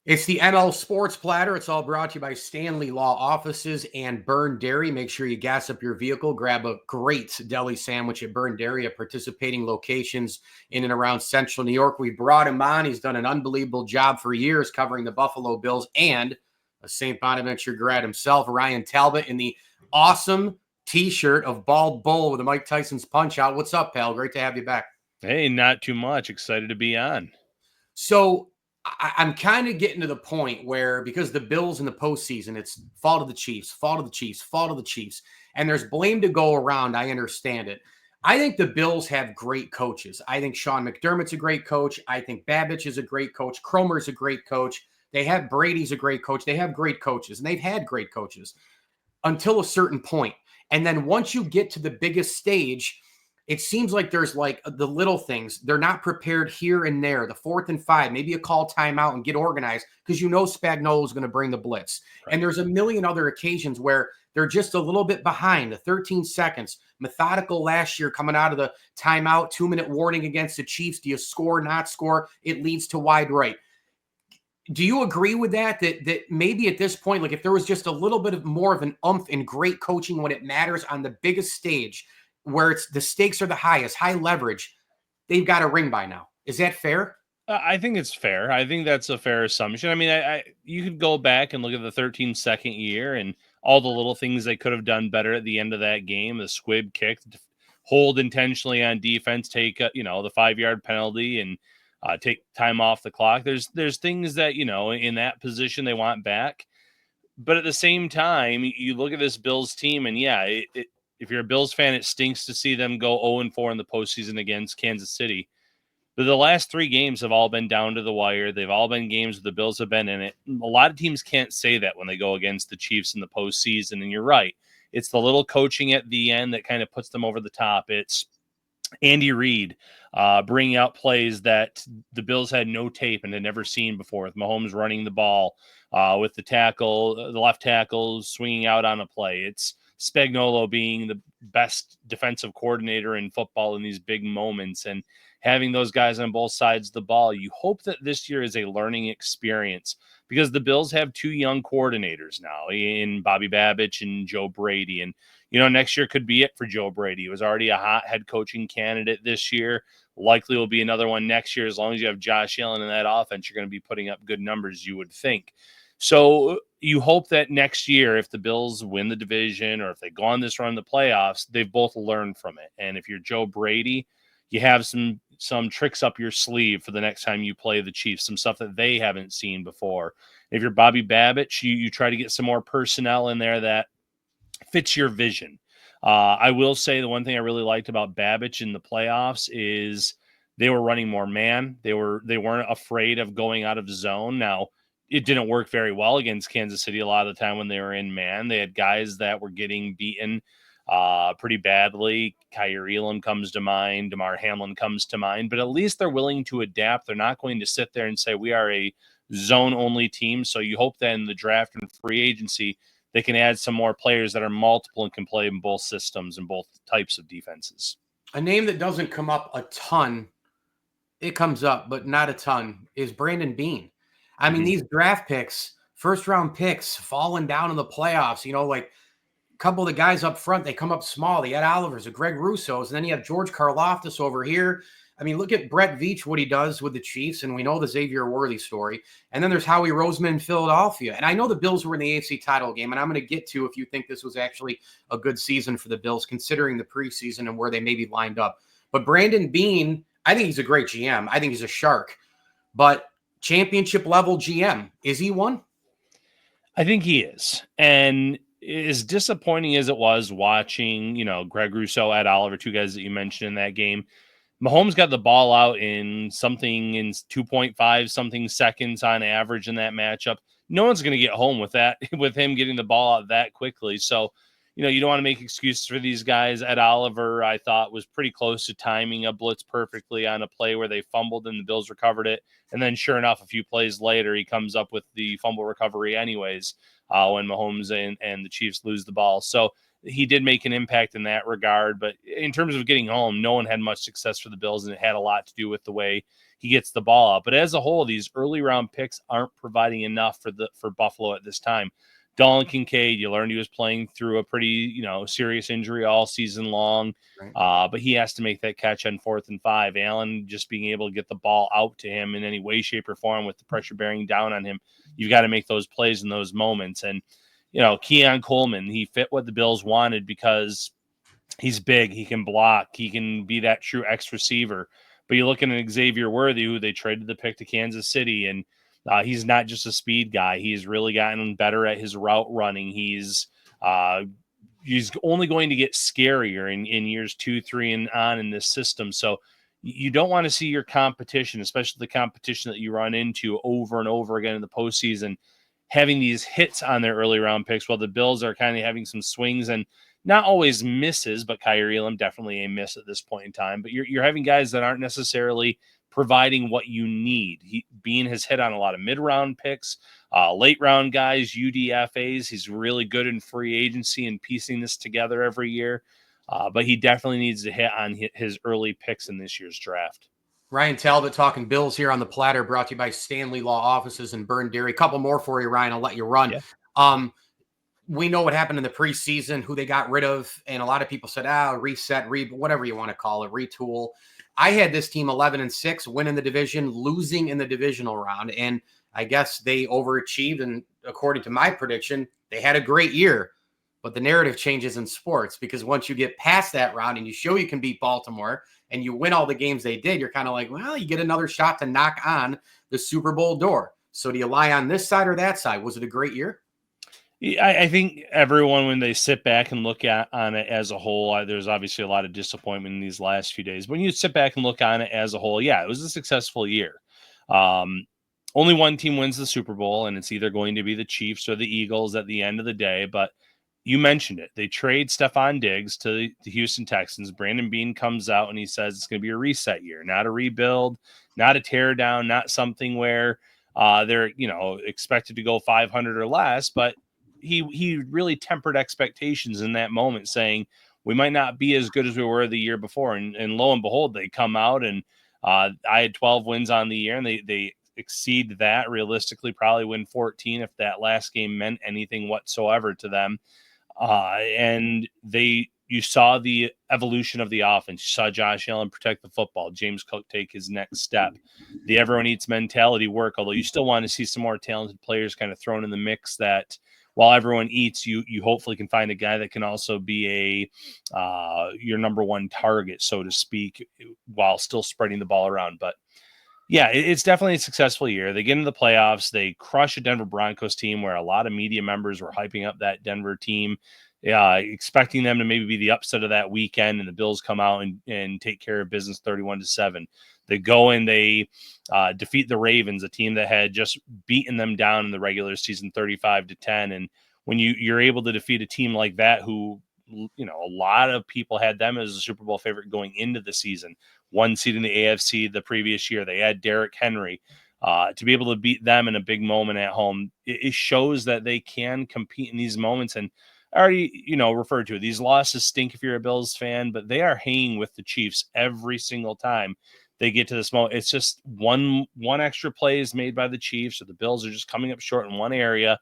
It's the NL Sports Platter. It's all brought to you by Stanley Law Offices and Burn Dairy. Make sure you gas up your vehicle. Grab a great deli sandwich at Burn Dairy at participating locations in and around Central New York. We brought him on. He's done an unbelievable job for years covering the Buffalo Bills and a St. Bonaventure grad himself, Ryan Talbot, in the awesome T-shirt of Bald Bull with a Mike Tyson's Punch-Out. What's up, pal? Great to have you back. Hey, not too much. Excited to be on. So I'm kind of getting to the point where, because the Bills in the postseason, it's fall to the Chiefs, fall to the Chiefs, fall to the Chiefs, and there's blame to go around. I understand it. I think the Bills have great coaches. I think Sean McDermott's a great coach. I think Babich is a great coach. Cromer's a great coach. They have Brady's a great coach. They have great coaches, and they've had great coaches until a certain point. And then once you get to the biggest stage, it seems like there's like the little things. They're not prepared here and there. The 4th and 5, maybe a call timeout and get organized because you know Spagnuolo is going to bring the blitz. Right. And there's a million other occasions where they're just a little bit behind. The 13 seconds, methodical last year coming out of the timeout, 2-minute warning against the Chiefs. Do you score, not score? It leads to wide right. Do you agree with that? That maybe at this point, like if there was just a little bit of more of an oomph in great coaching when it matters on the biggest stage, where it's the stakes are the highest, high leverage, they've got a ring by now. Is that fair? I think it's fair. I think that's a fair assumption. I mean, you could go back and look at the 13-second year and all the little things they could have done better at the end of that game. The squib kick, hold intentionally on defense, take the 5-yard penalty, and take time off the clock. There's things that in that position they want back, but at the same time, you look at this Bills team, and if you're a Bills fan, it stinks to see them go 0-4 in the postseason against Kansas City. But the last 3 games have all been down to the wire. They've all been games where the Bills have been in it. A lot of teams can't say that when they go against the Chiefs in the postseason, and you're right. It's the little coaching at the end that kind of puts them over the top. It's Andy Reid bringing out plays that the Bills had no tape and had never seen before, with Mahomes running the ball, with the left tackle swinging out on a play. It's Spagnuolo being the best defensive coordinator in football in these big moments, and having those guys on both sides of the ball. You hope that this year is a learning experience, because the Bills have 2 young coordinators now in Bobby Babich and Joe Brady. And, next year could be it for Joe Brady. He was already a hot head coaching candidate this year. Likely will be another one next year. As long as you have Josh Allen in that offense, you're going to be putting up good numbers, you would think. So you hope that next year, if the Bills win the division or if they go on this run in the playoffs, they've both learned from it. And if you're Joe Brady, you have some tricks up your sleeve for the next time you play the Chiefs, some stuff that they haven't seen before. If you're Bobby Babich, you try to get some more personnel in there that fits your vision. I will say the one thing I really liked about Babich in the playoffs is they were running more man. They weren't afraid of going out of zone. Now, it didn't work very well against Kansas City a lot of the time when they were in man. They had guys that were getting beaten pretty badly. Kyer Elam comes to mind. DeMar Hamlin comes to mind. But at least they're willing to adapt. They're not going to sit there and say, we are a zone-only team. So you hope that in the draft and free agency, they can add some more players that are multiple and can play in both systems and both types of defenses. A name that doesn't come up a ton, it comes up, but not a ton, is Brandon Beane. I mean, these draft picks, first-round picks, falling down in the playoffs, like a couple of the guys up front, they come up small. The Ed Olivers, the Greg Russos, and then you have George Karlaftis over here. I mean, look at Brett Veach, what he does with the Chiefs, and we know the Xavier Worthy story. And then there's Howie Roseman in Philadelphia. And I know the Bills were in the AFC title game, and I'm going to get to if you think this was actually a good season for the Bills, considering the preseason and where they maybe lined up. But Brandon Beane, I think he's a great GM. I think he's a shark. But championship-level GM, is he one? I think he is. And as disappointing as it was watching, Greg Rousseau, Ed Oliver, 2 guys that you mentioned in that game, Mahomes got the ball out in 2.5 something seconds on average in that matchup. No one's going to get home with that, with him getting the ball out that quickly. So, you don't want to make excuses for these guys. Ed Oliver, I thought, was pretty close to timing a blitz perfectly on a play where they fumbled and the Bills recovered it. And then sure enough, a few plays later, he comes up with the fumble recovery anyways, when Mahomes and the Chiefs lose the ball. So he did make an impact in that regard. But in terms of getting home, no one had much success for the Bills, and it had a lot to do with the way he gets the ball out. But as a whole, these early round picks aren't providing enough for Buffalo at this time. Dalton Kincaid, you learned he was playing through a pretty, serious injury all season long. Right. But he has to make that catch on 4th and 5. Allen just being able to get the ball out to him in any way, shape, or form with the pressure bearing down on him. You've got to make those plays in those moments. And, Keon Coleman, he fit what the Bills wanted because he's big, he can block, he can be that true X receiver. But you look at an Xavier Worthy, who they traded the pick to Kansas City, and he's not just a speed guy. He's really gotten better at his route running. He's only going to get scarier in years 2, 3, and on in this system. So you don't want to see your competition, especially the competition that you run into over and over again in the postseason, having these hits on their early round picks, while the Bills are kind of having some swings and not always misses, but Kyrie Elam definitely a miss at this point in time. But you're having guys that aren't necessarily providing what you need. Bean has hit on a lot of mid-round picks, late round guys, UDFAs. He's really good in free agency and piecing this together every year. But he definitely needs to hit on his early picks in this year's draft. Ryan Talbot talking Bills here on the platter, brought to you by Stanley Law Offices in Burn Dairy. A couple more for you, Ryan. I'll let you run. Yeah. We know what happened in the preseason, who they got rid of, and a lot of people said, reset, whatever you want to call it, retool. I had this team 11-6, winning the division, losing in the divisional round, and I guess they overachieved, and according to my prediction, they had a great year. But the narrative changes in sports, because once you get past that round and you show you can beat Baltimore and you win all the games they did, you're kind of like, well, you get another shot to knock on the Super Bowl door. So do you lie on this side or that side? Was it a great year? I think everyone, when they sit back and look on it as a whole, there's obviously a lot of disappointment in these last few days. When you sit back and look on it as a whole, yeah, it was a successful year. Only one team wins the Super Bowl, and it's either going to be the Chiefs or the Eagles at the end of the day. But you mentioned it. They trade Stephon Diggs to the Houston Texans. Brandon Beane comes out and he says it's going to be a reset year, not a rebuild, not a tear down, not something where they're expected to go 500 or less. But he really tempered expectations in that moment, saying we might not be as good as we were the year before. And lo and behold, they come out and I had 12 wins on the year, and they exceed that realistically, probably win 14 if that last game meant anything whatsoever to them. And you saw the evolution of the offense. You saw Josh Allen protect the football, James Cook take his next step. The everyone eats mentality work, although you still want to see some more talented players kind of thrown in the mix, that while everyone eats, you hopefully can find a guy that can also be your number one target, so to speak, while still spreading the ball around. But yeah, it's definitely a successful year. They get into the playoffs. They crush a Denver Broncos team where a lot of media members were hyping up that Denver team, expecting them to maybe be the upset of that weekend, and the Bills come out and take care of business 31-7. They go and they defeat the Ravens, a team that had just beaten them down in the regular season 35-10. And when you're able to defeat a team like that, who, a lot of people had them as a Super Bowl favorite going into the season, one seed in the AFC the previous year, they had Derrick Henry, to be able to beat them in a big moment at home, it shows that they can compete in these moments. And I already, referred to it. These losses stink if you're a Bills fan, but they are hanging with the Chiefs every single time they get to this moment. It's just one extra play is made by the Chiefs, or the Bills are just coming up short in one area.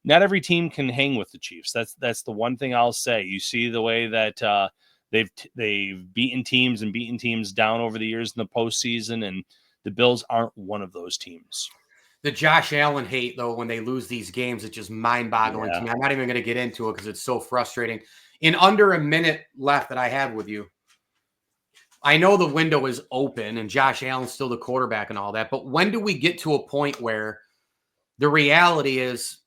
Not every team can hang with the Chiefs. That's the one thing I'll say. You see the way that they've beaten teams down over the years in the postseason, and the Bills aren't one of those teams. The Josh Allen hate, though, when they lose these games, it's just mind-boggling to me. I'm not even going to get into it because it's so frustrating. In under a minute left that I have with you, I know the window is open and Josh Allen's still the quarterback and all that, but when do we get to a point where the reality is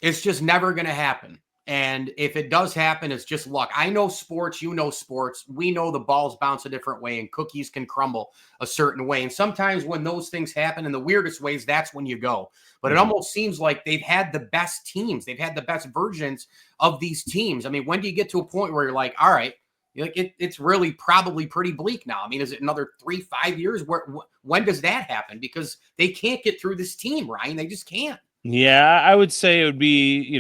it's just never going to happen? And if it does happen, it's just luck. I know sports, sports. We know the balls bounce a different way and cookies can crumble a certain way. And sometimes when those things happen in the weirdest ways, that's when you go. But it almost seems like they've had the best teams. They've had the best versions of these teams. I mean, when do you get to a point where you're like, all right, it's really probably pretty bleak now? I mean, is it another 3-5 years? When does that happen? Because they can't get through this team, Ryan. They just can't. Yeah, I would say it would be,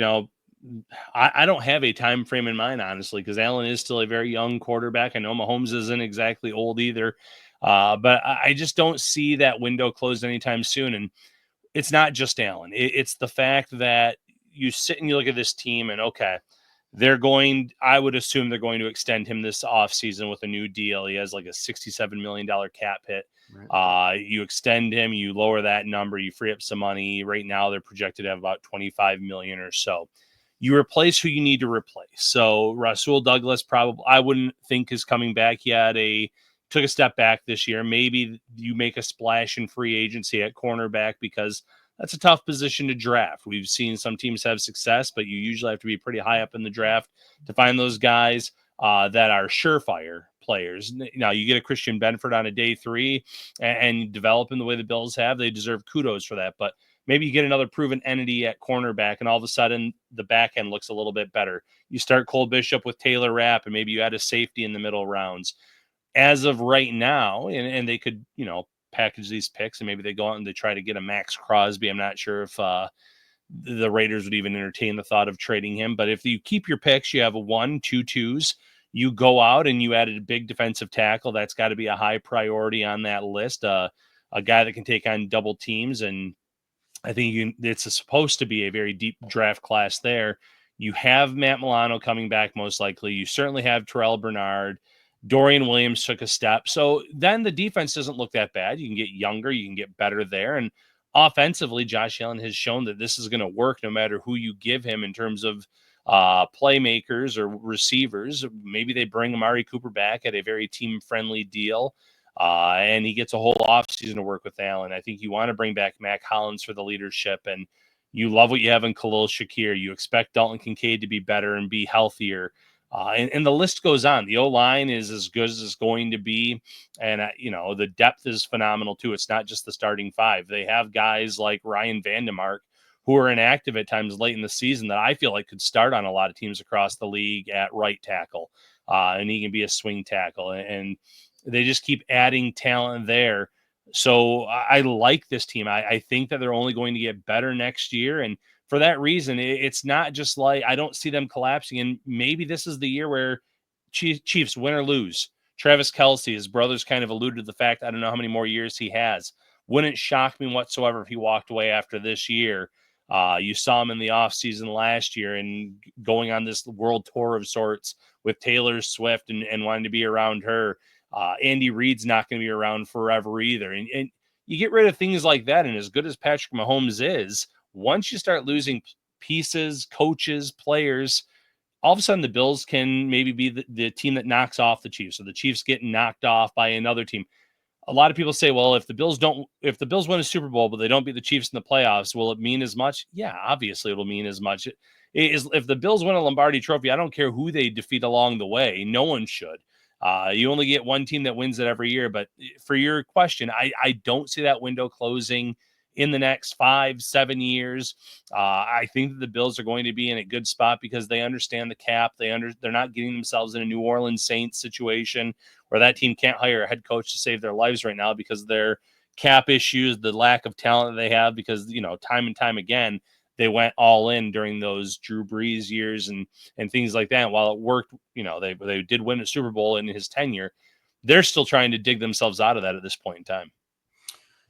I don't have a time frame in mind, honestly, because Allen is still a very young quarterback. I know Mahomes isn't exactly old either, but I just don't see that window closed anytime soon. And it's not just Allen. It's the fact that you sit and you look at this team and, okay, I would assume they're going to extend him this offseason with a new deal. He has like a $67 million cap hit. Right. You extend him, you lower that number, you free up some money. Right now, they're projected to have about 25 million or so. You replace who you need to replace. So Rasul Douglas probably, I wouldn't think, is coming back. Took a step back this year. Maybe you make a splash in free agency at cornerback, because that's a tough position to draft. We've seen some teams have success, but you usually have to be pretty high up in the draft to find those guys that are surefire players. Now, you get a Christian Benford on a day 3 and develop in the way the Bills have. They deserve kudos for that. But maybe you get another proven entity at cornerback, and all of a sudden the back end looks a little bit better. You start Cole Bishop with Taylor Rapp, and maybe you add a safety in the middle rounds. As of right now, and they could, package these picks, and maybe they go out and they try to get a Max Crosby. I'm not sure if the Raiders would even entertain the thought of trading him. But if you keep your picks, you have a 1, 2 twos. You go out and you added a big defensive tackle. That's got to be a high priority on that list. A guy that can take on double teams, and I think it's supposed to be a very deep draft class there. You have Matt Milano coming back most likely. You certainly have Terrell Bernard. Dorian Williams took a step. So then the defense doesn't look that bad. You can get younger. You can get better there. And offensively, Josh Allen has shown that this is going to work no matter who you give him in terms of playmakers or receivers. Maybe they bring Amari Cooper back at a very team-friendly deal. And he gets a whole offseason to work with Allen. I think you want to bring back Mac Hollins for the leadership, and you love what you have in Khalil Shakir. You expect Dalton Kincaid to be better and be healthier. And the list goes on. The O-line is as good as it's going to be. And, the depth is phenomenal, too. It's not just the starting 5. They have guys like Ryan Vandemark, who are inactive at times late in the season, that I feel like could start on a lot of teams across the league at right tackle. And he can be a swing tackle. And they just keep adding talent there. So I like this team. I think that they're only going to get better next year. And for that reason, it's not just like I don't see them collapsing. And maybe this is the year where Chiefs win or lose. Travis Kelce, his brother's kind of alluded to the fact, I don't know how many more years he has. Wouldn't shock me whatsoever if he walked away after this year. You saw him in the offseason last year and going on this world tour of sorts with Taylor Swift and wanting to be around her. Andy Reid's not going to be around forever either. And you get rid of things like that. And as good as Patrick Mahomes is, once you start losing pieces, coaches, players, all of a sudden the Bills can maybe be the team that knocks off the Chiefs, or the Chiefs get knocked off by another team. A lot of people say, well, if the Bills win a Super Bowl, but they don't beat the Chiefs in the playoffs, will it mean as much? Yeah, obviously it'll mean as much. If the Bills win a Lombardi trophy, I don't care who they defeat along the way. No one should. You only get one team that wins it every year. But for your question, I don't see that window closing in the next 5-7 years. I think that the Bills are going to be in a good spot because they understand the cap. They're not getting themselves in a New Orleans Saints situation where that team can't hire a head coach to save their lives right now because of their cap issues, the lack of talent that they have, because, time and time again, they went all in during those Drew Brees years and things like that. And while it worked, they did win a Super Bowl in his tenure. They're still trying to dig themselves out of that at this point in time.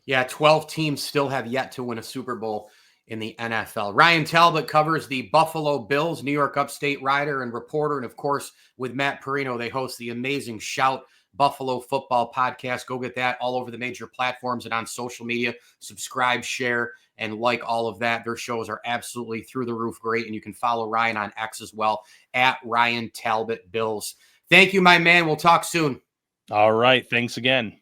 Yeah, 12 teams still have yet to win a Super Bowl in the NFL. Ryan Talbot covers the Buffalo Bills, New York Upstate writer and reporter. And of course, with Matt Perino, they host the amazing Shout Buffalo Football podcast. Go get that all over the major platforms and on social media. Subscribe, share, and like all of that. Their shows are absolutely through the roof great. And you can follow Ryan on X as well, at Ryan Talbot Bills. Thank you, my man. We'll talk soon. All right. Thanks again.